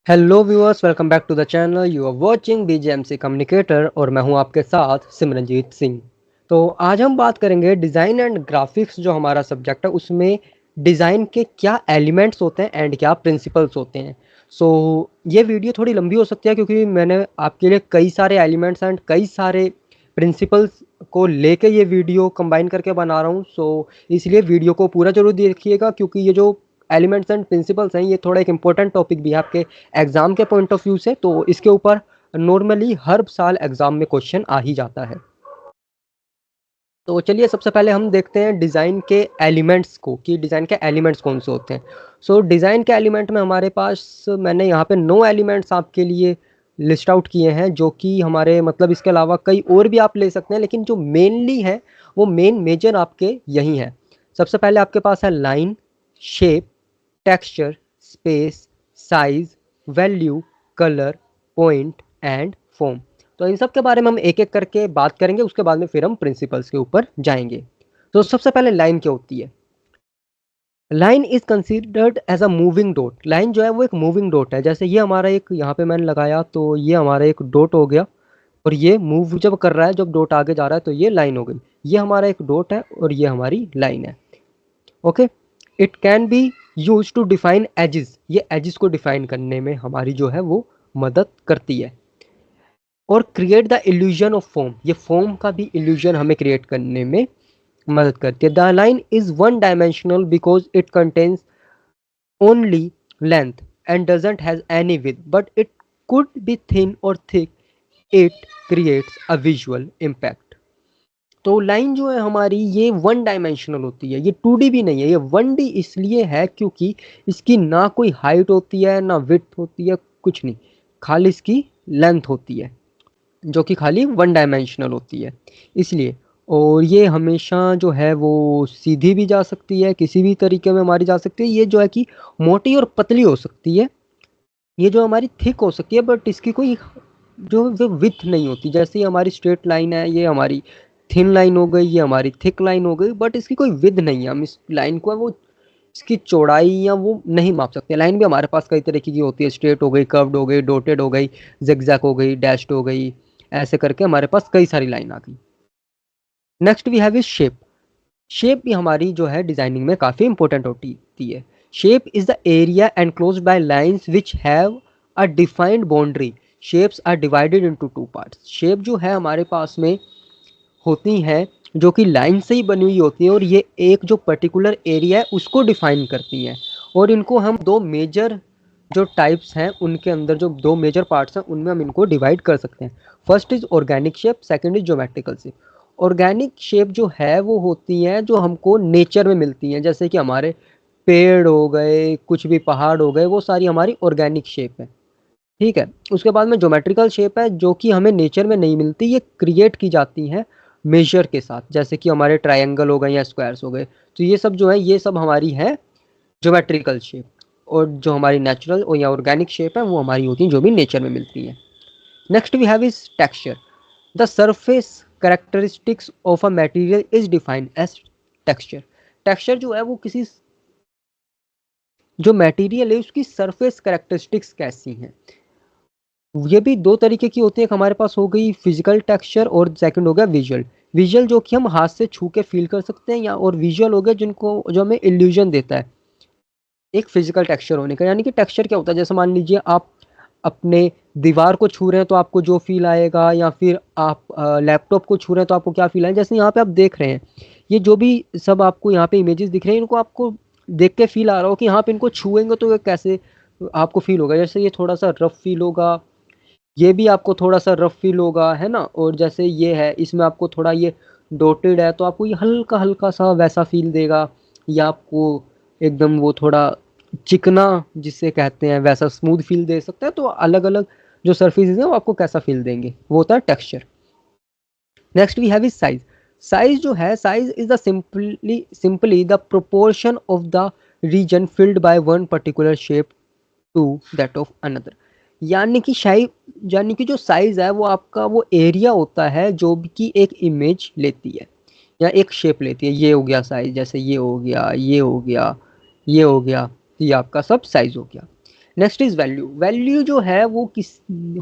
Hello viewers, welcome back to the channel. You are watching BJMC communicator और मैं हूं आपके साथ सिमरनजीत सिंह। तो आज हम बात करेंगे डिज़ाइन एंड ग्राफिक्स, जो हमारा सब्जेक्ट है उसमें डिज़ाइन के क्या एलिमेंट्स होते हैं एंड क्या प्रिंसिपल्स होते हैं। सो ये वीडियो थोड़ी लंबी हो सकती है क्योंकि मैंने आपके लिए कई सारे एलिमेंट्स एंड कई सारे प्रिंसिपल्स को लेके ये वीडियो कंबाइन करके बना रहा हूँ। सो इसलिए वीडियो को पूरा जरूर देखिएगा क्योंकि ये जो एलिमेंट्स एंड प्रिंसिपल्स हैं ये थोड़ा एक इंपॉर्टेंट टॉपिक भी है आपके एग्जाम के पॉइंट ऑफ व्यू से। तो इसके ऊपर नॉर्मली हर साल एग्जाम में क्वेश्चन आ ही जाता है। तो चलिए सबसे पहले हम देखते हैं डिज़ाइन के एलिमेंट्स को कि डिज़ाइन के एलिमेंट्स कौन से होते हैं। सो डिज़ाइन के एलिमेंट में हमारे पास मैंने यहाँ पे 9 एलिमेंट्स आपके लिए लिस्ट आउट किए हैं, जो कि हमारे मतलब इसके अलावा कई और भी आप ले सकते हैं, लेकिन जो मेनली है वो मेन मेजर आपके यही है। सबसे पहले आपके पास है line, shape, texture, space, size, value, colour, point and form. तो इन सब के बारे में हम एक एक करके बात करेंगे, उसके बाद में फिर हम प्रिंसिपल्स के ऊपर जाएंगे। तो सबसे पहले लाइन क्या होती है। Line is considered as a moving dot. Line जो है वो एक मूविंग डॉट है। जैसे ये हमारा एक यहाँ पे मैंने लगाया तो ये हमारा एक डॉट हो गया, और ये मूव जब कर रहा है, जब डॉट आगे जा रहा है तो ये लाइन हो गई। ये हमारा एक डॉट है और ये हमारी लाइन है। Okay. It can be use to define edges. ये एजेस को डिफाइन करने में हमारी जो है वो मदद करती है। और create the illusion of form. ये फॉर्म का भी इल्यूजन हमें क्रिएट करने में मदद करती है। The line is one dimensional because it contains only length and doesn't has any width, but it could be thin or thick. It creates a visual impact. तो लाइन जो है हमारी ये वन डायमेंशनल होती है, ये 2D भी नहीं है, ये 1D इसलिए है क्योंकि इसकी ना कोई हाइट होती है ना विड्थ होती है, कुछ नहीं, खाली इसकी लेंथ होती है जो कि खाली वन डायमेंशनल होती है इसलिए। और ये हमेशा जो है वो सीधी भी जा सकती है, किसी भी तरीके में हमारी जा सकती है। ये जो है कि मोटी और पतली हो सकती है, ये जो हमारी थिक हो सकती है, बट इसकी कोई जो वो विथ नहीं होती। जैसे ये हमारी स्ट्रेट लाइन है, ये हमारी थिन लाइन हो गई, ये हमारी थिक लाइन हो गई, बट इसकी कोई विद नहीं है। हम इस लाइन को वो इसकी चौड़ाई या वो नहीं माप सकते। लाइन भी हमारे पास कई तरीके की होती है, स्ट्रेट हो गई, कर्व्ड हो गई, डॉटेड हो गई, जिगजैग हो गई, डैश्ड हो गई, ऐसे करके हमारे पास कई सारी लाइन आ गई। Next we have is shape. Shape भी हमारी जो है डिजाइनिंग में काफ़ी इंपॉर्टेंट होती है। Shape is the area enclosed by lines which have a defined boundary. Shapes are divided into two parts. Shape जो है हमारे पास में होती हैं जो कि लाइन से ही बनी हुई होती है, और ये एक जो पर्टिकुलर एरिया है उसको डिफाइन करती हैं। और इनको हम दो मेजर जो टाइप्स हैं उनके अंदर, जो दो मेजर पार्ट्स हैं उनमें हम इनको डिवाइड कर सकते हैं। First is organic shape, second is geometrical shape. Organic shape जो है वो होती हैं जो हमको नेचर में मिलती हैं, जैसे कि हमारे पेड़ हो गए, कुछ भी पहाड़ हो गए, वो सारी हमारी ऑर्गेनिक शेप है। ठीक है। उसके बाद में ज्योमेट्रिकल शेप है जो कि हमें नेचर में नहीं मिलती, ये क्रिएट की जाती हैं मेजर के साथ, जैसे कि हमारे ट्रायंगल हो गए या स्क्वायर्स हो गए। तो ये सब जो है ये सब हमारी है ज्योमेट्रिकल शेप। और जो हमारी नेचुरल और या ऑर्गेनिक शेप है वो हमारी होती हैं जो भी नेचर में मिलती हैं। Next we have is texture. The surface characteristics of a material is defined as texture. Texture जो है वो किसी जो मटेरियल है उसकी सरफेस कैरेक्टरिस्टिक्स कैसी हैं। ये भी दो तरीके की होती है, एक हमारे पास हो गई फिजिकल टेक्सचर और सेकंड हो गया विजुअल। विजुअल जो कि हम हाथ से छू के फील कर सकते हैं, या और विजुअल हो गया जिनको जो हमें इल्यूजन देता है एक फिजिकल टेक्सचर होने का। यानी कि टेक्सचर क्या होता है, जैसे मान लीजिए आप अपने दीवार को छू रहे हैं तो आपको जो फील आएगा, या फिर आप लैपटॉप को छू रहे हैं तो आपको क्या फील आएगा। जैसे यहाँ पे आप देख रहे हैं, ये जो भी सब आपको यहाँ पे इमेजेस दिख रहे हैं, इनको आपको देख के फील आ रहा हो कि यहाँ पे इनको छुएंगे तो ये कैसे आपको फील होगा। जैसे ये थोड़ा सा रफ फील होगा, ये भी आपको थोड़ा सा रफ फील होगा, है ना। और जैसे ये है, इसमें आपको थोड़ा ये डॉटेड है तो आपको ये हल्का हल्का सा वैसा फील देगा, या आपको एकदम वो थोड़ा चिकना जिसे कहते हैं वैसा स्मूथ फील दे सकता है। तो अलग अलग जो सरफेसेस हैं वो आपको कैसा फील देंगे, वो होता है texture. Next we have is size. Size जो है, size is the simply the proportion of the region filled by one particular shape to that of another. यानी कि शाइज, यानी कि जो साइज है वो आपका वो एरिया होता है जो कि एक इमेज लेती है या एक शेप लेती है। ये हो गया साइज, जैसे ये हो गया, ये हो गया, ये हो गया, तो ये आपका सब साइज हो गया। Next is value. वैल्यू जो है वो किस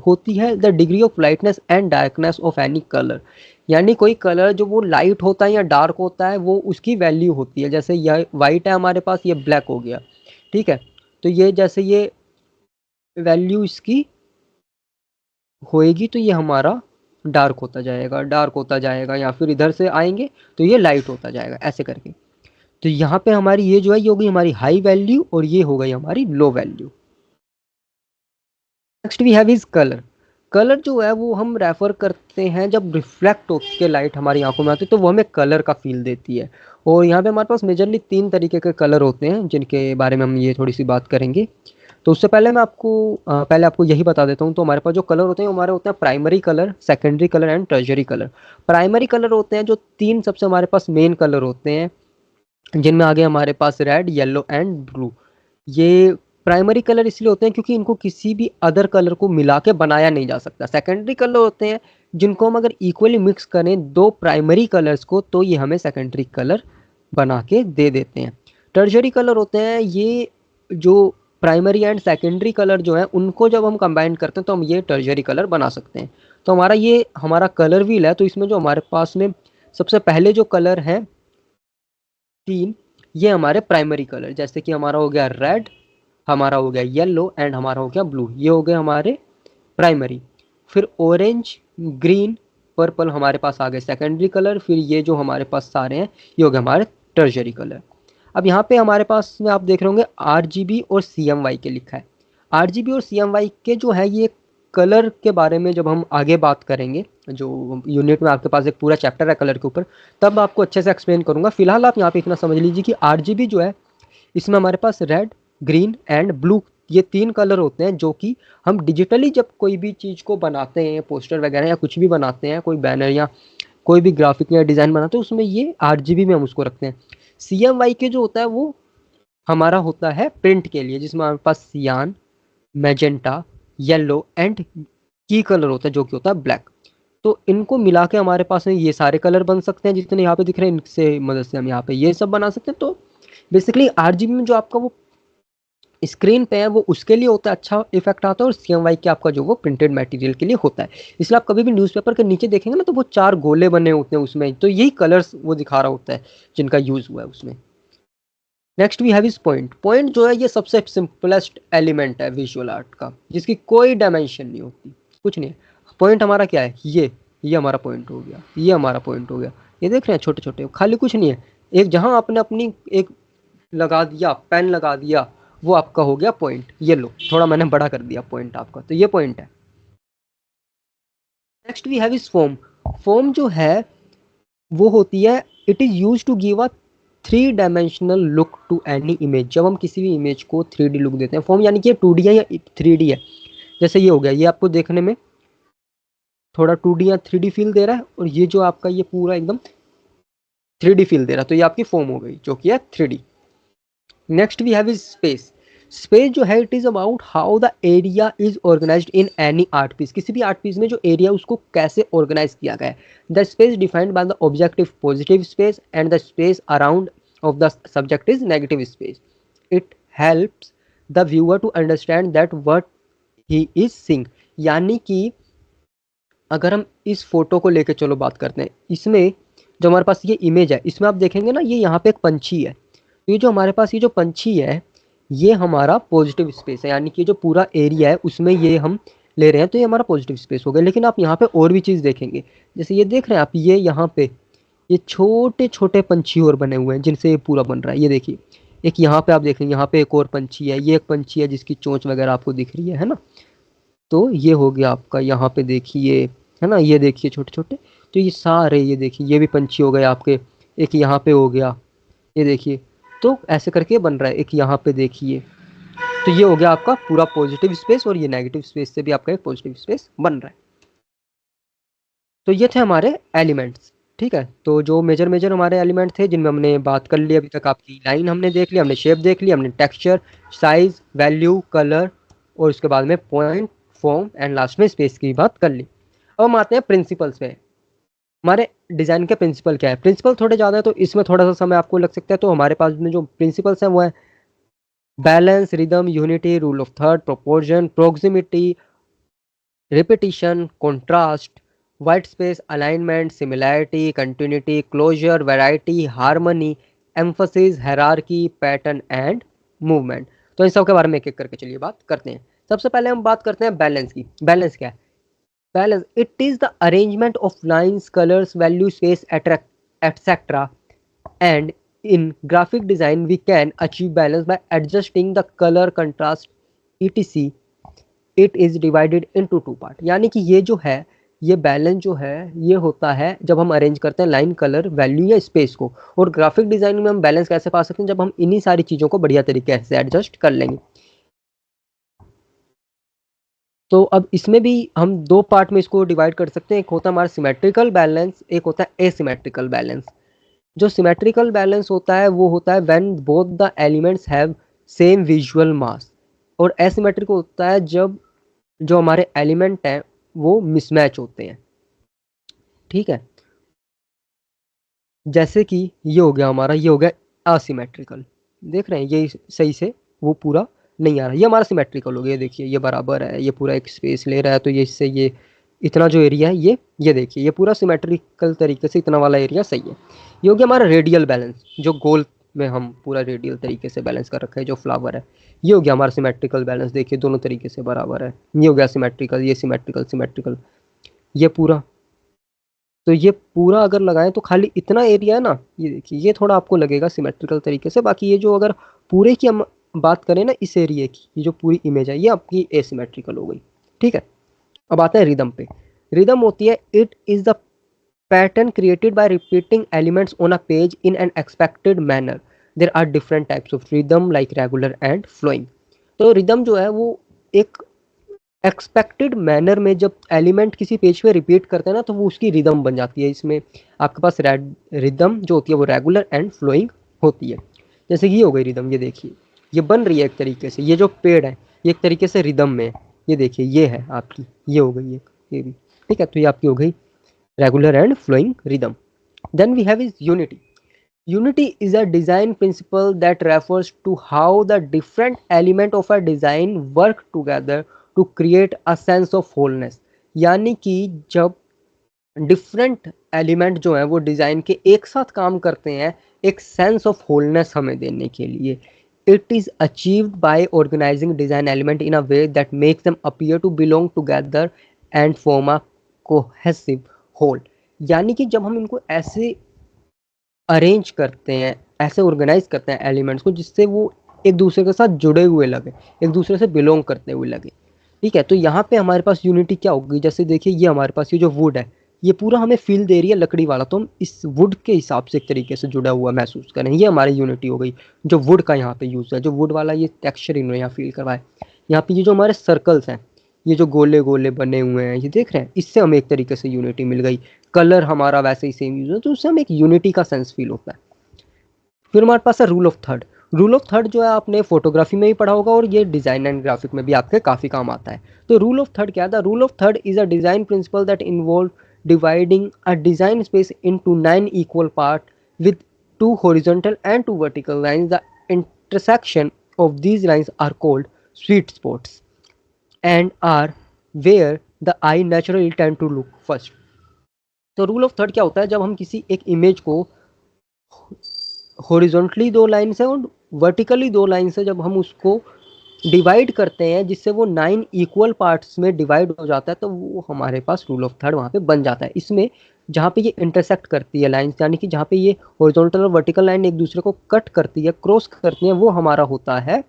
होती है, the degree of lightness and darkness of any colour, यानी कोई कलर जो वो लाइट होता है या डार्क होता है वो उसकी वैल्यू होती है। जैसे यह वाइट है हमारे पास, ये ब्लैक हो गया, ठीक है। तो ये जैसे ये वैल्यू इसकी होएगी तो ये हमारा डार्क होता जाएगा, डार्क होता जाएगा, या फिर इधर से आएंगे तो ये लाइट होता जाएगा, ऐसे करके। तो यहाँ पे हमारी ये जो है ये होगी हमारी हाई वैल्यू और ये हो गई हमारी low value. Next we have is colour. Colour जो है वो हम रेफर करते हैं जब रिफ्लेक्ट होकर लाइट हमारी आंखों में आती है तो वो हमें कलर का फील देती है। और यहाँ पे हमारे पास मेजरली 3 तरीके के कलर होते हैं जिनके बारे में हम ये थोड़ी सी बात करेंगे। तो उससे पहले मैं आपको यही बता देता हूँ। तो हमारे पास जो कलर होते हैं हमारे होते हैं primary colour, secondary colour and tertiary colour. Primary colour होते हैं जो 3 सबसे हमारे पास मेन कलर होते हैं, जिनमें आगे हमारे पास रेड, येलो एंड ब्लू। ये प्राइमरी कलर इसलिए होते हैं क्योंकि इनको किसी भी अदर कलर को मिला के बनाया नहीं जा सकता। सेकेंडरी कलर होते हैं जिनको हम अगर इक्वली मिक्स करें दो प्राइमरी कलर्स को तो ये हमें सेकेंडरी कलर बना के दे देते हैं। टर्शरी कलर होते हैं ये जो प्राइमरी एंड सेकेंडरी कलर जो है उनको जब हम कंबाइन करते हैं तो हम ये टर्शरी कलर बना सकते हैं। तो हमारा कलर व्हील है, तो इसमें जो हमारे पास में सबसे पहले जो कलर है 3, ये हमारे प्राइमरी कलर, जैसे कि हमारा हो गया रेड, हमारा हो गया येलो एंड हमारा हो गया ब्लू, ये हो गए हमारे प्राइमरी। फिर ऑरेंज, ग्रीन, पर्पल हमारे पास आ गए सेकेंडरी कलर। फिर ये जो हमारे पास सारे हैं ये हो गए हमारे टर्शरी कलर। अब यहाँ पे हमारे पास में आप देख रहे होंगे RGB और CMY के लिखा है। RGB और CMY के जो है ये कलर के बारे में जब हम आगे बात करेंगे, जो यूनिट में आपके पास एक पूरा चैप्टर है कलर के ऊपर, तब आपको अच्छे से एक्सप्लेन करूंगा। फिलहाल आप यहाँ पे इतना समझ लीजिए कि RGB जो है इसमें हमारे पास रेड, ग्रीन एंड ब्लू ये 3 कलर होते हैं जो कि हम डिजिटली जब कोई भी चीज़ को बनाते हैं, पोस्टर वगैरह या कुछ भी बनाते हैं, कोई बैनर या कोई भी ग्राफिक या डिज़ाइन बनाते हैं उसमें ये RGB में हम उसको रखते हैं। CMY के जो होता है वो हमारा होता है प्रिंट के लिए, जिसमें हमारे पास सियान, मैजेंटा, येलो एंड की कलर होता है जो कि होता है ब्लैक। तो इनको मिला के हमारे पास में ये सारे कलर बन सकते हैं जितने यहाँ पे दिख रहे हैं, इनसे मदद से हम यहाँ पे ये सब बना सकते हैं। तो बेसिकली RGB में जो आपका वो स्क्रीन पे है वो उसके लिए होता है, अच्छा इफेक्ट आता है, और CMY के आपका जो वो प्रिंटेड मटेरियल के लिए होता है। इसलिए आप कभी भी न्यूज़पेपर के नीचे देखेंगे ना तो वो 4 गोले बने होते हैं उसमें, तो यही कलर्स वो दिखा रहा होता है जिनका यूज हुआ है उसमें। Next we have is point. Point जो है ये सबसे सिंपलेस्ट एलिमेंट है विजुअल आर्ट का, जिसकी कोई डायमेंशन नहीं होती, कुछ नहीं है। पॉइंट हमारा क्या है, ये हमारा पॉइंट हो गया, ये हमारा पॉइंट हो गया। ये देख रहे हैं छोटे छोटे, खाली कुछ नहीं है, एक जहां आपने अपनी एक लगा दिया, पेन लगा दिया, वो आपका हो गया पॉइंट। ये लो थोड़ा मैंने बड़ा कर दिया पॉइंट आपका, तो ये पॉइंट है। Next we have is form. Form जो है वो होती है, it is use to give a 3 dimensional look to any image. जब हम किसी भी इमेज को 3D लुक देते हैं, फॉर्म यानी कि 2D है या 3D है। जैसे ये हो गया, ये आपको देखने में थोड़ा 2D या 3D फील दे रहा है, और ये जो आपका ये पूरा एकदम 3D फील दे रहा है, तो ये आपकी फॉर्म हो गई जो कि है 3D। Next we have is space. Space जो है it is about how the area is organised in any art piece. किसी भी आर्ट पीस में जो एरिया उसको कैसे ऑर्गेनाइज किया गया है। The space defined by the objective positive space and the space around of the subject is negative space. It helps the viewer to understand that what he is seeing. यानी कि अगर हम इस फोटो को लेके चलो बात करते हैं, इसमें जो हमारे पास ये इमेज है इसमें आप देखेंगे ना, ये यहाँ पे एक पंछी है। ये जो हमारे पास ये जो पंछी है ये हमारा पॉजिटिव स्पेस है, यानी कि जो पूरा एरिया है उसमें ये हम ले रहे हैं, तो ये हमारा पॉजिटिव स्पेस हो गया। लेकिन आप यहाँ पे और भी चीज़ देखेंगे, जैसे ये देख रहे हैं आप, ये यहाँ पे ये छोटे छोटे पंछी और बने हुए हैं जिनसे ये पूरा बन रहा है। ये देखिए, एक यहाँ पे आप देखेंगे, यहाँ पे एक और पंछी है, ये एक पंछी है जिसकी चोंच वगैरह आपको दिख रही है ना। तो ये हो गया आपका, यहाँ पे देखिए है ना, ये देखिए छोटे छोटे, तो ये सारे ये देखिए ये भी पंछी हो गए आपके। एक यहाँ पे हो गया, ये देखिए, तो ऐसे करके बन रहा है। एक यहाँ पे देखिए, तो ये हो गया आपका पूरा पॉजिटिव स्पेस, और ये नेगेटिव स्पेस से भी आपका एक पॉजिटिव स्पेस बन रहा है। तो ये थे हमारे एलिमेंट्स, ठीक है। तो जो मेजर मेजर हमारे एलिमेंट थे जिनमें हमने बात कर ली अभी तक, आपकी लाइन हमने देख ली, हमने शेप देख ली, हमने टेक्सचर, साइज, वैल्यू, कलर, और उसके बाद में पॉइंट, फॉर्म एंड लास्ट में स्पेस की बात कर ली। अब हम आते हैं प्रिंसिपल्स पे। हमारे डिज़ाइन के प्रिंसिपल क्या है। प्रिंसिपल थोड़े ज़्यादा है तो इसमें थोड़ा सा समय आपको लग सकता है। तो हमारे पास में जो प्रिंसिपल्स हैं वो है balance, rhythm, unity, rule of third, proportion, proximity, repetition, contrast, white space, alignment, similarity, continuity, closure, variety, harmony, emphasis, hierarchy, pattern and movement। तो इन सब के बारे में एक एक करके चलिए बात करते हैं। सबसे पहले हम बात करते हैं बैलेंस की। बैलेंस क्या है? Balance, it is the arrangement of lines, colours, value, space, etcetera, and in graphic design we can achieve balance by adjusting the color, contrast, etc. It is divided into two part. यानी कि ये जो है, ये balance जो है ये होता है जब हम अरेंज करते हैं लाइन, कलर, वैल्यू या स्पेस को। और ग्राफिक डिजाइन में हम बैलेंस कैसे पा सकते हैं? जब हम इन्हीं सारी चीजों को बढ़िया तरीके से एडजस्ट कर लेंगे। तो अब इसमें भी हम दो पार्ट में इसको डिवाइड कर सकते हैं। एक होता है हमारा सिमेट्रिकल बैलेंस, एक होता है एसिमेट्रिकल बैलेंस। जो सिमेट्रिकल बैलेंस होता है वो होता है when both the elements have same visual mass. और एसिमेट्रिक होता है जब जो हमारे एलिमेंट हैं वो मिसमैच होते हैं। ठीक है, जैसे कि ये हो गया हमारा, ये हो गया असिमेट्रिकल। देख रहे हैं ये सही से वो पूरा नहीं आ रहा। ये हमारा सिमेट्रिकल हो गया, देखिए ये बराबर है, ये पूरा एक स्पेस ले रहा है, तो ये इससे ये इतना जो एरिया है ये देखिए ये पूरा सिमेट्रिकल तरीके से इतना वाला एरिया सही है। ये हो गया हमारा रेडियल बैलेंस, जो गोल में हम पूरा रेडियल तरीके से बैलेंस कर रखा है जो फ्लावर है। ये हो गया हमारा सिमेट्रिकल बैलेंस, देखिए दोनों तरीके से बराबर है। ये हो गया सिमेट्रिकल, ये सिमेट्रिकल, सिमेट्रिकल, ये पूरा। तो ये पूरा अगर लगाएं तो खाली इतना एरिया है ना, ये देखिए ये थोड़ा आपको लगेगा सिमेट्रिकल तरीके से। बाकी ये जो अगर पूरे की हम बात करें ना इस एरिया की, ये जो पूरी इमेज है ये आपकी एसिमेट्रिकल हो गई। ठीक है, अब आते हैं रिदम पे। रिदम होती है, it is the pattern created by repeating elements on a page in an expected manner. There are different types of rhythm like regular and flowing. तो रिदम जो है वो एक एक्सपेक्टेड मैनर में जब एलिमेंट किसी पेज पे रिपीट करते हैं ना तो वो उसकी रिदम बन जाती है। इसमें आपके पास रिदम जो होती है वो रेगुलर एंड फ्लोइंग होती है। जैसे कि ये हो गई रिदम, ये देखिए ये बन रही है एक तरीके से। ये जो पेड़ है ये एक तरीके से रिदम में है। ये देखिए ये है आपकी, ये हो गई एक, ये भी। ठीक है, तो ये आपकी हो गई regular and flowing rhythm. Then we have is unity. Unity is a design principle that refers to how the different elements of a design work together to create a sense of wholeness। यानी कि जब different element जो हैं वो design के एक साथ काम करते हैं एक सेंस ऑफ होलनेस हमें देने के लिए। It is achieved by organising design element in a way that makes them appear to belong together and form a cohesive whole. यानी कि जब हम इनको ऐसे अरेंज करते हैं, ऐसे ऑर्गेनाइज करते हैं एलिमेंट्स को जिससे वो एक दूसरे के साथ जुड़े हुए लगे, एक दूसरे से बिलोंग करते हुए लगे। ठीक है, तो यहाँ पे हमारे पास यूनिटी क्या होगी? जैसे देखिए ये हमारे पास ये जो वुड है ये पूरा हमें फील दे रही है लकड़ी वाला, तो हम इस वुड के हिसाब से एक तरीके से जुड़ा हुआ महसूस करें। ये हमारी यूनिटी हो गई जो वुड का यहाँ पे यूज़ है, जो वुड वाला ये टेक्सचर इन्होंने यहाँ फील करवाया। यहाँ पे ये जो हमारे सर्कल्स हैं, ये जो गोले गोले बने हुए हैं ये देख रहे हैं, इससे हमें एक तरीके से यूनिटी मिल गई। कलर हमारा वैसे ही सेम यूज है तो उससे हमें एक यूनिटी का सेंस फील होता है। फिर हमारे पास है rule of third. Rule of third जो है आपने फोटोग्राफी में भी पढ़ा होगा और ये डिजाइन एंड ग्राफिक में भी आपके काफी काम आता है। तो रूल ऑफ थर्ड क्या है? The rule of third is a design principle that involve dividing a design space into 9 equal parts with 2 horizontal and 2 vertical lines. The intersection of these lines are called sweet spots and are where the eye naturally tend to look first। तो rule of third क्या होता है? जब हम किसी एक image को horizontally दो लाइन से और वर्टिकली दो लाइन से जब हम उसको डिवाइड करते हैं जिससे वो 9 इक्वल पार्ट्स में डिवाइड हो जाता है तो वो हमारे पास रूल ऑफ थर्ड वहाँ पे बन जाता है। इसमें जहाँ पे ये इंटरसेक्ट करती है लाइंस, यानी कि जहाँ पे ये हॉरिजॉन्टल और वर्टिकल लाइन एक दूसरे को कट करती है, क्रॉस करती है, वो हमारा होता है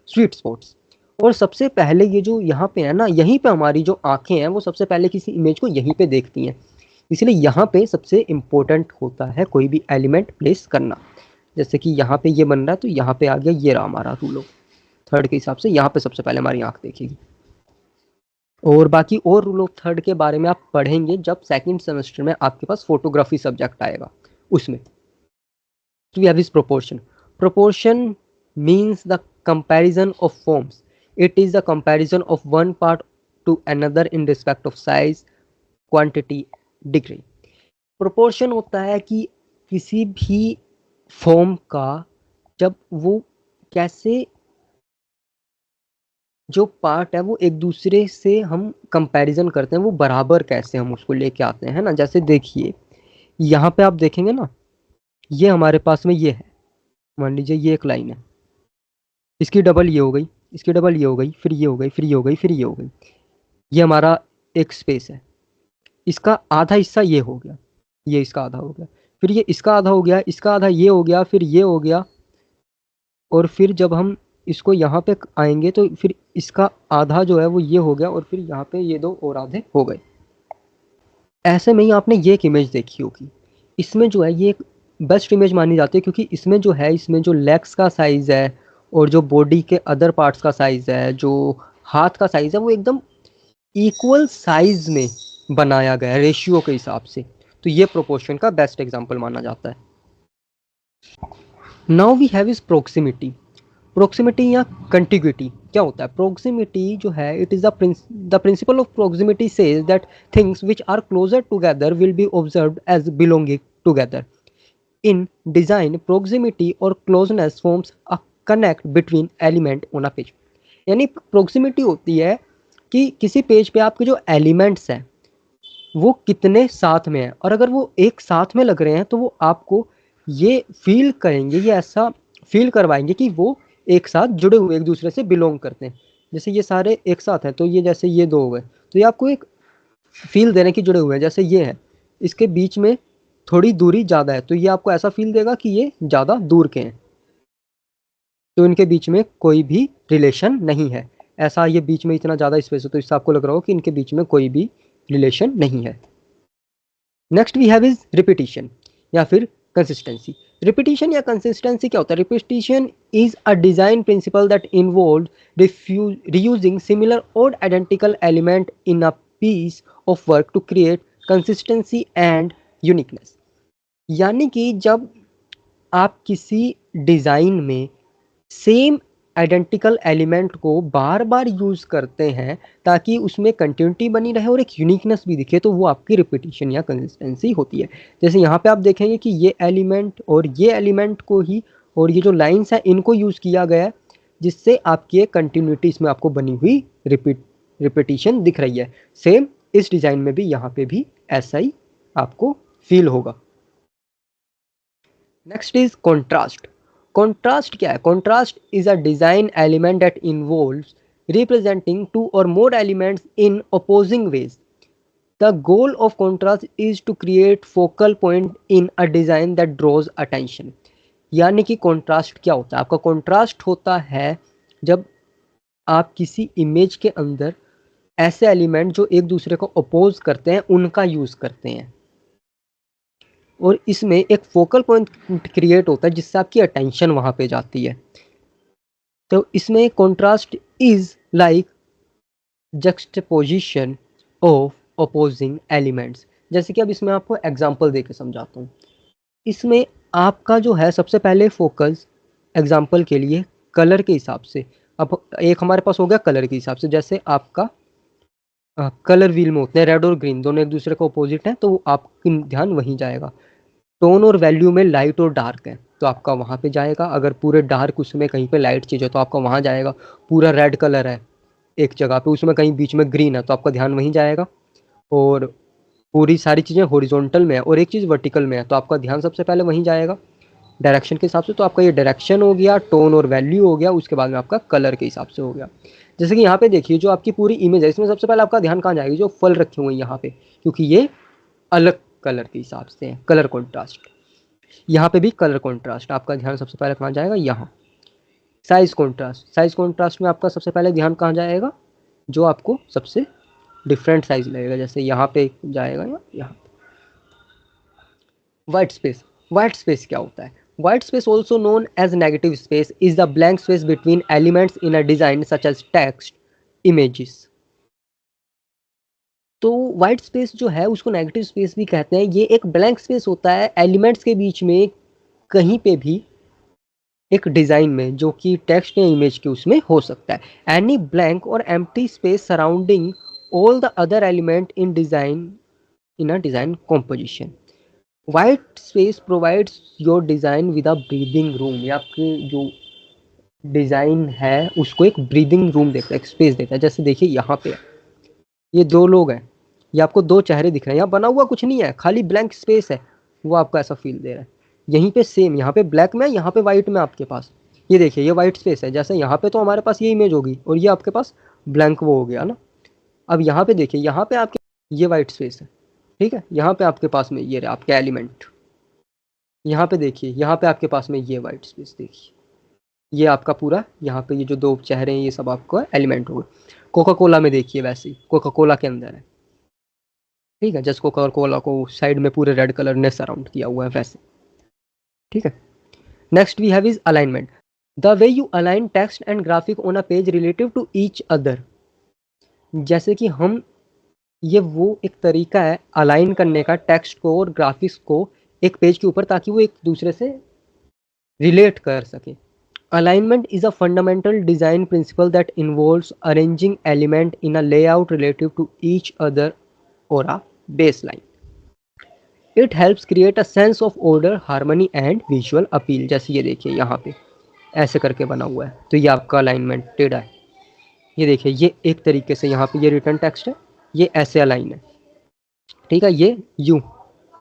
स्वीट स्पॉट्स। और सबसे पहले ये जो यहाँ पे है ना, यहीं पे हमारी जो आंखें हैं वो सबसे पहले किसी इमेज को यहीं पे देखती हैं। इसलिए यहाँ पे सबसे इम्पोर्टेंट होता है कोई भी एलिमेंट प्लेस करना। जैसे कि यहाँ पे ये बन रहा है तो यहाँ पे आ गया ये रहा हमारा रूल ऑफ थर्ड के हिसाब से, यहाँ पे सबसे पहले हमारी आंख देखेगी। और बाकी और रूल ऑफ थर्ड के बारे में आप पढ़ेंगे जब सेकंड सेमेस्टर में आपके पास फोटोग्राफी सब्जेक्ट आएगा उसमें। तो we have this proportion. Proportion means the comparison of forms. It is the comparison of one part to another in respect of size, quantity, degree. Proportion होता है कि किसी भी फॉर्म का जब वो कैसे जो पार्ट है वो एक दूसरे से हम कंपैरिजन करते हैं, वो बराबर कैसे हम उसको लेके आते हैं, है ना। जैसे देखिए यहाँ पे आप देखेंगे ना, ये हमारे पास में ये है, मान लीजिए ये एक लाइन है, इसकी डबल ये हो गई, इसकी डबल ये हो गई, फिर ये हो गई, फिर ये हो गई, फिर ये हो गई। ये हमारा एक स्पेस है, इसका आधा हिस्सा ये हो गया, ये इसका आधा हो गया, फिर ये इसका आधा हो गया, इसका आधा ये हो गया, फिर ये हो गया, और फिर जब हम इसको यहाँ पे आएंगे तो फिर इसका आधा जो है वो ये हो गया, और फिर यहाँ पे ये दो और आधे हो गए। ऐसे में ही आपने ये एक इमेज देखी होगी, इसमें जो है ये एक बेस्ट इमेज मानी जाती है, क्योंकि इसमें जो है, इसमें जो लेग्स का साइज़ है और जो बॉडी के अदर पार्ट्स का साइज़ है, जो हाथ का साइज़ है, वो एकदम इक्वल साइज में बनाया गया है रेशियो के हिसाब से। तो ये प्रोपोर्शन का बेस्ट एग्जांपल माना जाता है। Now we have is proximity. Proximity या कंटिग्यूटी क्या होता है? प्रोक्सिमिटी जो है, it is the principle of proximity says that things which are closer together will be observed as belonging together. In design proximity or closeness forms a connect between element on a page. यानी proximity होती है कि किसी page पे आपके जो elements हैं वो कितने साथ में हैं, और अगर वो एक साथ में लग रहे हैं तो वो आपको ये फील करेंगे, ये ऐसा फील करवाएंगे कि वो एक साथ जुड़े हुए, एक दूसरे से बिलोंग करते हैं। जैसे ये सारे एक साथ हैं, तो ये जैसे ये दो हो गए, तो ये आपको एक फील देने की जुड़े हुए हैं। जैसे ये है, इसके बीच में थोड़ी दूरी ज़्यादा है, तो ये आपको ऐसा फील देगा कि ये ज़्यादा दूर के हैं, तो इनके बीच में कोई भी रिलेशन नहीं है। ऐसा ये बीच में इतना ज़्यादा स्पेस हो तो इससे आपको लग रहा हो कि इनके बीच में कोई भी रिलेशन नहीं है। Next we have is repetition या फिर कंसिस्टेंसी। रिपीटिशन या कंसिस्टेंसी क्या होता है? Repetition is a design principle that involve reusing similar or identical element in a piece of work to create consistency and uniqueness। यानी कि जब आप किसी डिज़ाइन में सेम आइडेंटिकल एलिमेंट को बार बार यूज़ करते हैं ताकि उसमें कंटिन्यूटी बनी रहे और एक यूनिकनेस भी दिखे, तो वो आपकी रिपीटिशन या कंसिस्टेंसी होती है। जैसे यहाँ पे आप देखेंगे कि ये एलिमेंट और ये एलिमेंट को ही, और ये जो लाइंस हैं इनको यूज़ किया गया है, जिससे आपकी एक कंटिन्यूटी इसमें आपको बनी हुई रिपीटिशन दिख रही है। सेम इस डिज़ाइन में भी यहाँ पे भी ऐसा ही आपको फील होगा। Next is contrast. कॉन्ट्रास्ट क्या है? Contrast is a design element that involves representing two or more elements in opposing ways. The goal of contrast is to create focal point in a design that draws attention. यानी कि contrast क्या होता है? आपका contrast होता है जब आप किसी इमेज के अंदर ऐसे एलिमेंट जो एक दूसरे को अपोज करते हैं उनका यूज करते हैं, और इसमें एक फोकल पॉइंट क्रिएट होता है जिससे आपकी अटेंशन वहां पे जाती है। तो इसमें contrast is like juxtaposition of opposing elements. जैसे कि अब इसमें आपको एग्जांपल देके समझाता हूँ। इसमें आपका जो है सबसे पहले फोकस एग्जांपल के लिए कलर के हिसाब से, अब एक हमारे पास हो गया कलर के हिसाब से, जैसे आपका कलर व्हील में होते हैं रेड और ग्रीन, दोनों एक दूसरे को अपोजिट हैं, तो आपका ध्यान वहीं जाएगा। टोन और वैल्यू में लाइट और डार्क है तो आपका वहाँ पे जाएगा। अगर पूरे डार्क उसमें कहीं पे लाइट चीज़ है तो आपका वहाँ जाएगा। पूरा रेड कलर है एक जगह पे, उसमें कहीं बीच में ग्रीन है तो आपका ध्यान वहीं जाएगा। और पूरी सारी चीज़ें हॉरिजॉन्टल में है और एक चीज़ वर्टिकल में है तो आपका ध्यान सबसे पहले वहीं जाएगा डायरेक्शन के हिसाब से। तो आपका ये डायरेक्शन हो गया, टोन और वैल्यू हो गया, उसके बाद में आपका कलर के हिसाब से हो गया। जैसे कि यहाँ पे देखिए जो आपकी पूरी इमेज है, इसमें सबसे पहले आपका ध्यान कहाँ जाएगा? जो फल रखे हुए हैं यहाँ पे, क्योंकि ये अलग कलर के हिसाब से है, कलर कॉन्ट्रास्ट। यहाँ पे भी कलर कॉन्ट्रास्ट, आपका ध्यान सबसे पहले कहाँ जाएगा? यहाँ। साइज कॉन्ट्रास्ट, साइज कॉन्ट्रास्ट में आपका सबसे पहले ध्यान कहाँ जाएगा? जो आपको सबसे डिफरेंट साइज लगेगा, जैसे यहाँ पे जाएगा या यहाँ। वाइट स्पेस, वाइट स्पेस क्या होता है? White space also known as negative space is the blank space between elements in a design such as text, images. तो वाइट स्पेस जो है उसको नेगेटिव स्पेस भी कहते हैं। ये एक ब्लैंक स्पेस होता है एलिमेंट्स के बीच में, कहीं पे भी एक डिज़ाइन में, जो कि टेक्स्ट या इमेज के उसमें हो सकता है। एनी ब्लैंक और empty space surrounding all the other element in design, in a design composition. White space provides your design with a breathing room. या आपके जो डिज़ाइन है उसको एक ब्रीदिंग रूम देता है, एक स्पेस देता है। जैसे देखिए यहाँ पे ये 2 लोग हैं, ये आपको 2 चेहरे दिख रहे हैं, यहाँ बना हुआ कुछ नहीं है, खाली ब्लैंक स्पेस है, वो आपको ऐसा फ़ील दे रहा है। यहीं पे सेम, यहाँ पे ब्लैक में, यहाँ पे व्हाइट में आपके पास, ये देखिए ये व्हाइट स्पेस है, जैसे यहाँ पे तो हमारे पास ये इमेज होगी और ये आपके पास ब्लैंक वो हो गया ना। अब यहाँ पे देखिए, यहाँ पे आपके ये व्हाइट स्पेस है, ठीक है? यहाँ पे आपके पास में ये रहे आपके एलिमेंट। यहाँ पे देखिए, यहाँ पे आपके पास में ये व्हाइट स्पेस देखिए, ये आपका पूरा यहाँ पे ये जो 2 चेहरे हैं ये सब आपका एलिमेंट हो गए। कोका कोला में देखिए वैसे ही, कोका कोला के अंदर है, ठीक है? जस्ट कोका कोला को साइड में पूरे रेड कलर ने सराउंड किया हुआ है वैसे, ठीक है? Next we have is alignment, the way you align text and graphic on a page relative to each other. जैसे कि हम, ये वो एक तरीका है अलाइन करने का टेक्स्ट को और ग्राफिक्स को एक पेज के ऊपर, ताकि वो एक दूसरे से रिलेट कर सके। Alignment is a fundamental design principle that involves arranging elements in a layout relative to each other or a baseline. It helps create a sense of order, harmony and visual appeal. जैसे ये देखिए यहाँ पे ऐसे करके बना हुआ है, तो ये आपका अलाइनमेंट टेढ़ा है। ये देखिए ये एक तरीके से यहाँ पे ये रिटर्न टेक्स्ट है, ये ऐसे अलाइन है, ठीक है? ये यूँ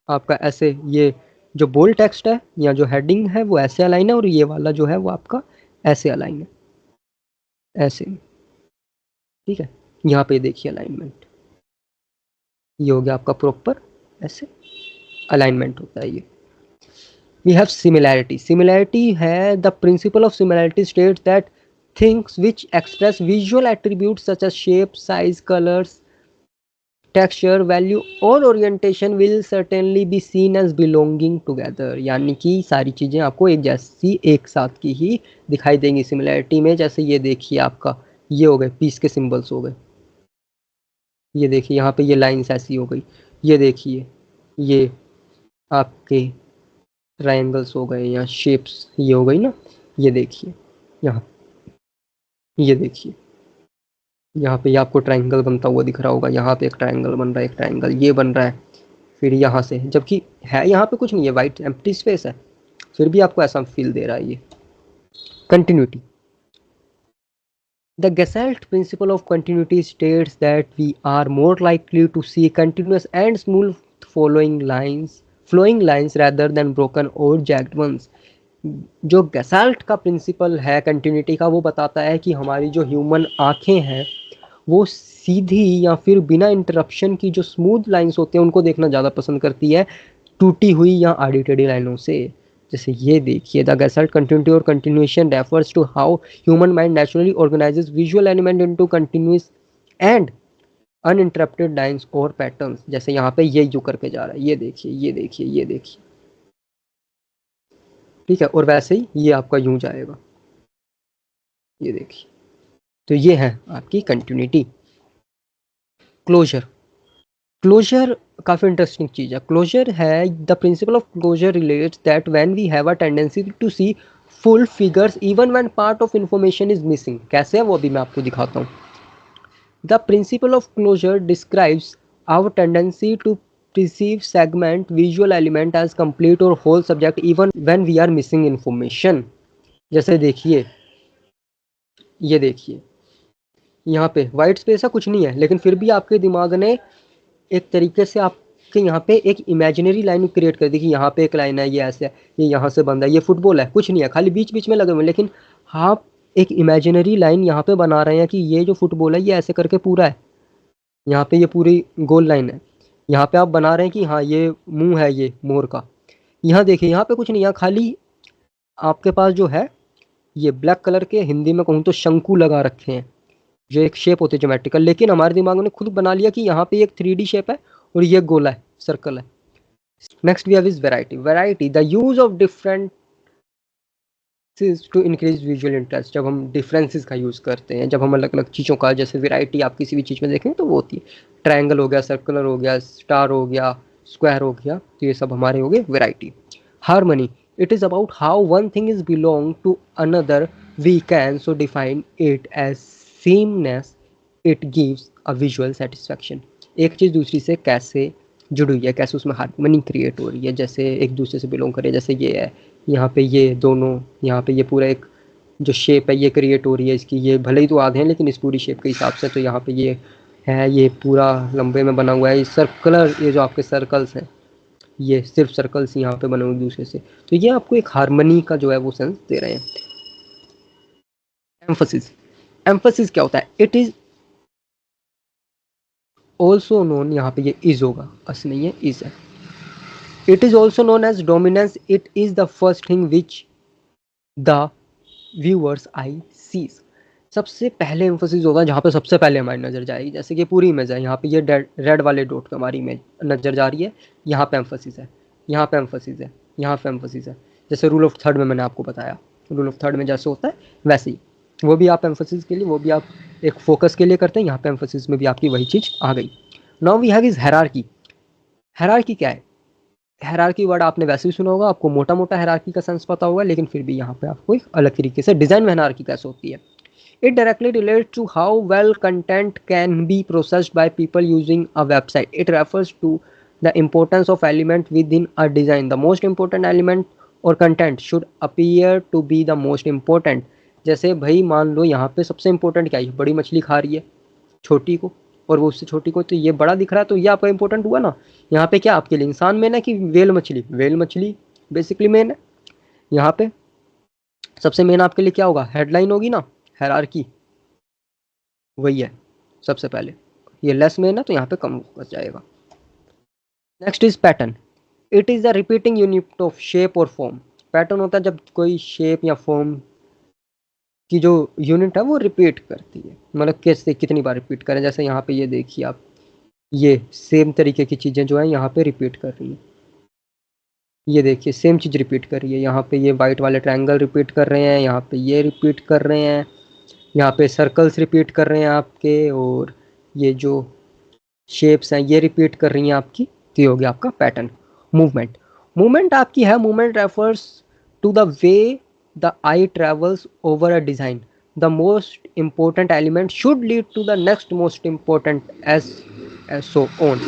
आपका ऐसे, ये जो बोल्ड टेक्स्ट है या जो हेडिंग है वो ऐसे अलाइन है, और ये वाला जो है वो आपका ऐसे अलाइन है, ऐसे, ठीक है? यहाँ पे देखिए अलाइनमेंट, ये हो गया आपका प्रॉपर ऐसे अलाइनमेंट होता है ये। वी हैव सिमिलैरिटी, सिमिलैरिटी है the principle of similarity states that things which express visual attributes such as shape, size, colours, texture, value or orientation will certainly be seen as belonging together. यानी कि सारी चीज़ें आपको एक जैसी, एक साथ की ही दिखाई देंगी सिमिलैरिटी में। जैसे ये देखिए आपका ये हो गए पीस के सिंबल्स हो गए, ये देखिए यहाँ पे ये लाइन्स ऐसी हो गई, ये देखिए ये आपके ट्रायंगल्स हो गए या शेप्स ये हो गई ना, ये देखिए यहाँ, ये देखिए यहाँ पे ये आपको ट्रायंगल बनता हुआ दिख रहा होगा, यहाँ पे एक ट्रायंगल बन रहा है, एक ट्रायंगल ये बन रहा है, फिर यहाँ से, जबकि है यहाँ पे कुछ नहीं है, वाइट एम्प्टी स्पेस है, फिर भी आपको ऐसा फील दे रहा है ये। Continuity, the Gestalt principle of continuity states that we are more likely to see continuous and smooth flowing lines rather than broken or jagged ones. जो गैसाल्ट का प्रिंसिपल है कंटिन्यूटी का, वो बताता है कि हमारी जो ह्यूमन आँखें हैं वो सीधी या फिर बिना इंटरप्शन की जो स्मूथ लाइंस होते हैं उनको देखना ज़्यादा पसंद करती है, टूटी हुई या आड़ी टेढ़ी लाइनों से। जैसे ये देखिए, द गैसाल्ट कंटिन्यूटी और continuation refers to how human mind naturally organises visual element into continuous and uninterrupted lines और पैटर्न्स। जैसे यहाँ पे ये यू करके जा रहा है, ये देखिए ये देखिए ये देखिए, ठीक है? और वैसे ही ये आपका यूं जाएगा, ये देखिए। तो ये है आपकी कंटिन्यूटी। क्लोजर, क्लोजर काफ़ी इंटरेस्टिंग चीज़ है। क्लोजर है the principle of closure relates that when we have a tendency to see full figures even when part of information is missing. कैसे है वो अभी मैं आपको दिखाता हूँ। The principle of closure describes our tendency to perceive segment visual element as complete or whole subject even when we are missing information। जैसे देखिए, ये देखिए यहाँ पे वाइट स्पेस है, कुछ नहीं है, लेकिन फिर भी आपके दिमाग ने एक तरीके से आपके यहाँ पे एक इमेजिनरी लाइन क्रिएट कर दी कि यहाँ पे एक लाइन है, ये ऐसे है, ये यहाँ से बंद है, ये फुटबॉल है, कुछ नहीं है, खाली बीच बीच में लगे हुए, लेकिन आप एक इमेजिनरी लाइन यहाँ पे बना रहे हैं कि ये जो फुटबॉल है ये ऐसे करके पूरा है, यहाँ पे ये पूरी गोल लाइन है, यहाँ पे आप बना रहे हैं कि हाँ ये मुंह है ये मोर का। यहाँ देखिए यहाँ पे कुछ नहीं है, खाली आपके पास जो है ये ब्लैक कलर के, हिंदी में कहूँ तो शंकु लगा रखे हैं, जो एक शेप होती है ज्योमेट्रिकल, लेकिन हमारे दिमाग ने खुद बना लिया कि यहाँ पे एक 3D शेप है और ये गोला है, सर्कल है। Next we have is variety, variety the use of different to increase visual interest. जब हम डिफरेंसेस का यूज़ करते हैं, जब हम अलग अलग चीज़ों का, जैसे वैरायटी आप किसी भी चीज़ में देखें तो वो होती है, ट्रायंगल हो गया, सर्कुलर हो गया, स्टार हो गया, स्क्वायर हो गया, तो ये सब हमारे हो गए variety. Harmony, it is about how one thing is belong to another, we can so define it as sameness, it gives a visual satisfaction। एक चीज़ दूसरी से कैसे जुड़ी हुई है, कैसे उसमें हार्मनी क्रिएट हो रही है, जैसे एक दूसरे से बिलोंग करे, जैसे ये है यहाँ पे ये दोनों, यहाँ पे ये पूरा एक जो शेप है ये क्रिएट हो रही है इसकी, ये भले ही तो आधे हैं लेकिन इस पूरी शेप के हिसाब से, तो यहाँ पे ये है, ये पूरा लंबे में बना हुआ है, ये सर्कुलर, ये जो आपके सर्कल्स हैं ये सिर्फ सर्कल्स यहाँ पे बने हुए दूसरे से, तो ये आपको एक हार्मनी का जो है वो सेंस दे रहे हैं। एम्फोसिस, एम्फोसिस क्या होता है? इट इज ऑल्सो नोन, यहाँ पे ये इज होगा, अस नहीं है, इज है। It is also known as dominance, it is the first thing which the viewers eye sees. सबसे पहले एम्फोसिस होगा जहाँ पे सबसे पहले हमारी नज़र जाएगी, जैसे कि पूरी इमेज है, यहाँ पे ये रेड वाले डॉट पे हमारी इमेज नज़र जा रही है, यहाँ पे एम्फोसिस है, यहाँ पे एम्फोसिस है, यहाँ पे एम्फोसिस है। जैसे रूल ऑफ थर्ड में मैंने आपको बताया, रूल ऑफ थर्ड में जैसे होता है वैसे ही वो भी आप एम्फोसिस के लिए, वो भी आप एक फोकस के लिए करते हैं, यहाँ पे एम्फोसिस में भी आपकी वही चीज़ आ गई। Now we have is hierarchy. Hierarchy क्या है? हायरार्की वर्ड आपने वैसे भी सुना होगा, आपको मोटा मोटा हायरार्की का सेंस पता होगा, लेकिन फिर भी यहाँ पे आपको एक अलग तरीके से डिज़ाइन में हायरार्की कैसे होती है। It directly relates to how well content can be processed by people using a website. It refers to the importance of element within a design. The most important element or content should appear to be the most important. जैसे भाई मान लो यहाँ पे सबसे important क्या है, बड़ी मछली खा रही है छोटी को, और वो उससे छोटी को, तो ये बड़ा दिख रहा है, तो ये आपका इंपॉर्टेंट हुआ ना। यहाँ पे क्या आपके लिए इंसान मेन है कि वेल मछली? वेल मछली बेसिकली मेन है। यहाँ पे सबसे मेन आपके लिए क्या होगा? हेडलाइन होगी ना, हायरार्की वही है सबसे पहले। ये लेस मेन है तो यहाँ पे कम बच जाएगा। Next is pattern. It is the repeating unit of shape और फॉर्म। पैटर्न होता है जब कोई शेप या फॉर्म की जो यूनिट है वो रिपीट करती है, मतलब कैसे कितनी बार रिपीट करें। जैसे यहाँ पे ये देखिए आप, ये सेम तरीके की चीज़ें जो है यहाँ पे रिपीट कर रही है, ये देखिए सेम चीज़ रिपीट कर रही है। यहाँ पे ये वाइट वाले ट्रायंगल रिपीट कर रहे हैं, यहाँ पे ये रिपीट कर रहे हैं, यहाँ पे सर्कल्स रिपीट कर रहे हैं आपके, और ये जो शेप्स हैं ये रिपीट कर रही हैं आपकी, तो ये हो गया आपका पैटर्न। मूवमेंट, मूवमेंट आपकी है, movement refers to the way the eye travels over a design. The most important element should lead to the next most important as so on.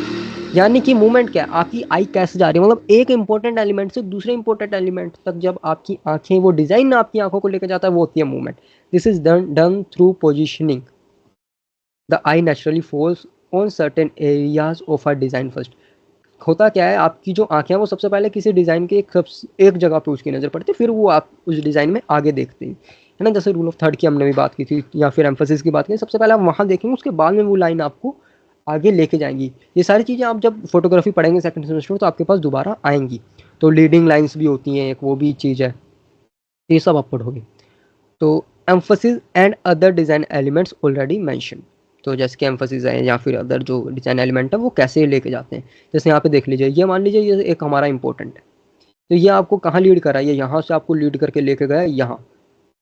यानी कि मूवमेंट क्या है, आपकी आई कैसे जा रही है, मतलब एक इंपॉर्टेंट एलिमेंट से दूसरे इंपॉर्टेंट एलिमेंट तक जब आपकी आंखें, वो डिज़ाइन आपकी आंखों को लेकर जाता है, वो होती है movement. This is done through positioning. The I naturally falls on certain areas of a design first. होता क्या है, आपकी जो आंखें हैं वो सबसे पहले किसी डिज़ाइन के एक जगह पे उसकी नज़र पड़ती है, फिर वो आप उस डिज़ाइन में आगे देखते हैं, है ना। जैसे रूल ऑफ थर्ड की हमने भी बात की थी, या फिर एम्फोसिस की बात की, सबसे पहले आप वहाँ देखेंगे, उसके बाद में वो लाइन आपको आगे लेके जाएंगी। ये सारी चीज़ें आप जब फोटोग्राफी पढ़ेंगे सेकंड सेमेस्टर में तो आपके पास दोबारा आएंगी। तो लीडिंग लाइंस भी होती हैं एक, वो भी चीज़ है, ये सब आप पढ़ोगे। तो emphasis and other design elements already mention. तो जैसे कि एम्फोसिस है या फिर अदर जो डिज़ाइन एलिमेंट है वो कैसे लेके जाते हैं, जैसे यहाँ पे देख लीजिए, ये मान लीजिए ये एक हमारा इंपॉर्टेंट है, तो ये आपको कहाँ लीड करा है, ये यहाँ से आपको लीड करके लेके गया यहाँ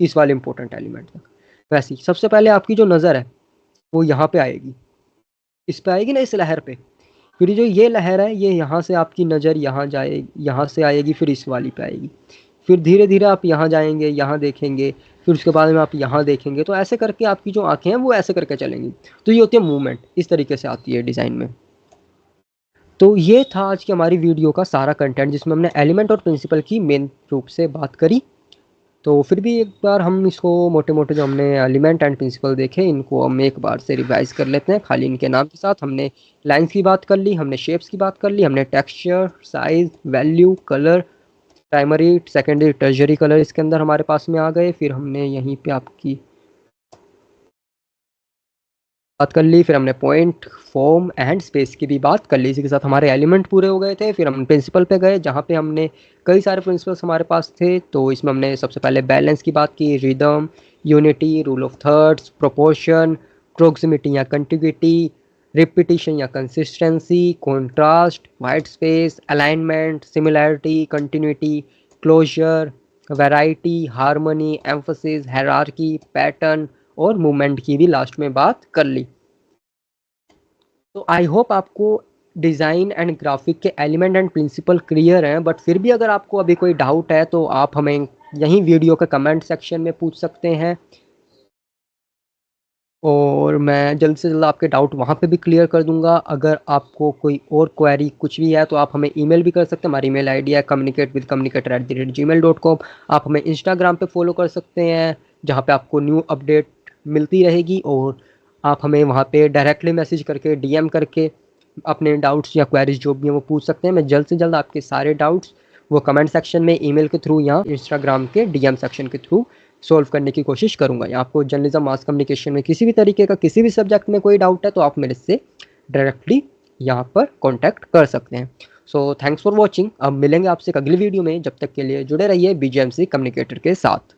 इस वाले इंपॉर्टेंट एलिमेंट तक। वैसे ही सबसे पहले आपकी जो नज़र है वो यहाँ पे आएगी, इस पे आएगी ना, इस लहर पे। फिर जो ये लहर है ये यहाँ से आपकी नज़र यहाँ जाएगी, यहाँ से आएगी, फिर इस वाली पे आएगी, फिर धीरे धीरे आप यहाँ जाएंगे, यहाँ देखेंगे, फिर उसके बाद में आप यहाँ देखेंगे, तो ऐसे करके आपकी जो आंखें हैं वो ऐसे करके चलेंगी। तो ये होती है मूवमेंट, इस तरीके से आती है डिज़ाइन में। तो ये था आज की हमारी वीडियो का सारा कंटेंट, जिसमें हमने एलिमेंट और प्रिंसिपल की मेन रूप से बात करी। तो फिर भी एक बार हम इसको मोटे मोटे जो हमने एलिमेंट एंड प्रिंसिपल देखे, इनको हम एक बार से रिवाइज कर लेते हैं खाली इनके नाम के साथ। हमने लाइंस की बात कर ली, हमने शेप्स की बात कर ली, हमने texture, size, value, colour, primary, secondary, tertiary colour इसके अंदर हमारे पास में आ गए। फिर हमने यहीं पे आपकी बात कर ली, फिर हमने पॉइंट, फॉर्म एंड स्पेस की भी बात कर ली। इसी के साथ हमारे एलिमेंट पूरे हो गए थे। फिर हम प्रिंसिपल पे गए, जहाँ पे हमने कई सारे प्रिंसिपल्स हमारे पास थे। तो इसमें हमने सबसे पहले बैलेंस की बात की, rhythm, unity, rule of thirds, proportion, proximity या कंटिग्यूटी, रिपीटिशन या consistency, contrast, white space, alignment, similarity, continuity, closure, variety, harmony, emphasis, hierarchy, pattern और मूवमेंट की भी लास्ट में बात कर ली। तो आई होप आपको डिज़ाइन एंड ग्राफिक के एलिमेंट एंड प्रिंसिपल क्लियर हैं, बट फिर भी अगर आपको अभी कोई डाउट है तो आप हमें यहीं वीडियो के कमेंट सेक्शन में पूछ सकते हैं, और मैं जल्द से जल्द आपके डाउट वहाँ पे भी क्लियर कर दूंगा। अगर आपको कोई और क्वेरी कुछ भी है तो आप हमें ईमेल भी कर सकते हैं, हमारी ईमेल आईडी है communicatewithcommunicator@gmail.com। आप हमें इंस्टाग्राम पे फॉलो कर सकते हैं, जहाँ पे आपको न्यू अपडेट मिलती रहेगी और आप हमें वहाँ पे डायरेक्टली मैसेज करके, डीएम करके अपने डाउट्स या क्वेरीज जो भी हैं वो पूछ सकते हैं। मैं जल्द से जल्द आपके सारे डाउट्स वो कमेंट सेक्शन में, ईमेल के थ्रू या इंस्टाग्राम के डीएम सेक्शन के थ्रू सॉल्व करने की कोशिश करूँगा। या आपको जर्नलिज्म मास कम्युनिकेशन में किसी भी तरीके का किसी भी सब्जेक्ट में कोई डाउट है तो आप मेरे से डायरेक्टली यहाँ पर कॉन्टैक्ट कर सकते हैं। So thanks for watching. अब मिलेंगे आपसे एक अगली वीडियो में, जब तक के लिए जुड़े रहिए बीजेएमसी कम्युनिकेटर के साथ।